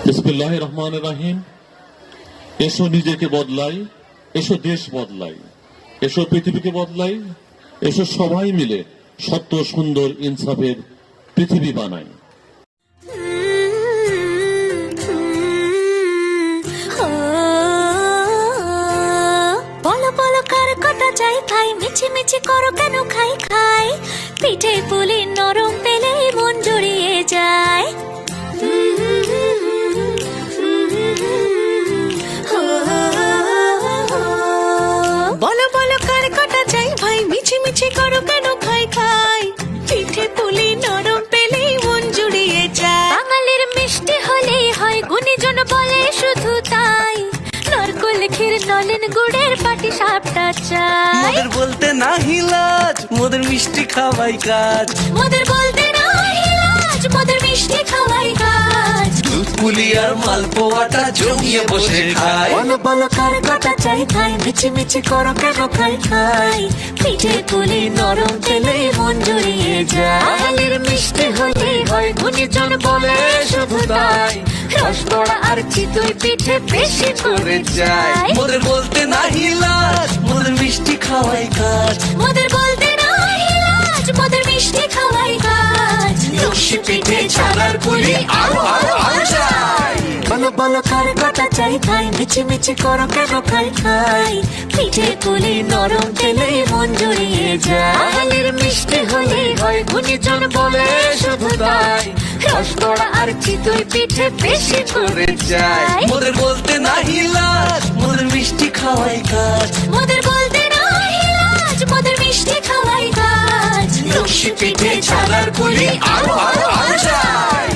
বিসমিল্লাহির রহমানির রহিম। এসো নিজেকে বদলাই, এসো দেশ বদলাই, এসো পৃথিবীকে বদলাই, এসো সবাই মিলে সত্য সুন্দর ইনসাফের পৃথিবী বানাই। বলো বলো কার কটা চাই খাই, মিছি মিছি করো কেন খাই খাই, পিঠে পুলি নরম পেলে মন জড়িয়ে যায়। বলো বলো কার কটা চাই ভাই, মিছি মিছি করো কেন খাই খাই, পিঠে পুলি নরম পেলেই মন জুড়িয়ে যায়। বাঙালির মিষ্টি হলেই হয়, গুণীজন বলে শুধু তাই, নরকোল ক্ষীর নলেন গুড়ের পাটি সাপটা চাই। মোদের বলতে না হিলাজ, মোদের মিষ্টি খাওয়াই কাজ, মোদের বলতে না ইলাজ, মোদের মিষ্টি খাওয়াই কাজ। দুধ পুলি আর মালপোয়াটা জমিয়ে বসে খায়। বলো বলো কার কটা চাই খাই, মিছি মিছি করো কেন খাই খাই, পিঠে পুলি নরম পেলে মন জড়িয়ে যায়। বাঙালির মিষ্টি হলেই হয়, গুণীজন বলে শুধু তাই, রসগোড়া আর চিতই পিঠে বেশি করে যায়। মোদের বলতে না হিলাজ, মোদের মিষ্টি খাওয়াই কাজ, মোদের বলতে না ইলাজ, মোদের মিষ্টি খাওয়াই কাজ। লস্যি পিঠে ছানার পুলি আরো আরো আরো চাই। বলো বলো কার কটা চাই খাই, মিছি মিছি করো কেন খাই খাই, পিঠে পুলি নরম পেলে মন জড়িয়ে যায়। বাঙালির মিষ্টি হলেই হয়, গুণীজন বলে শুধু তাই, রসগোড়া আর চিতই পিঠে বেশি করে যায়। মোদের বলতে না হিলাজ, মোদের মিষ্টি খাওয়াই কাজ, মোদের বলতে না ইলাজ, মোদের মিষ্টি খাওয়াই কাজ। লস্যি পিঠে ছানার পুলি আরো আরো আরো চাই।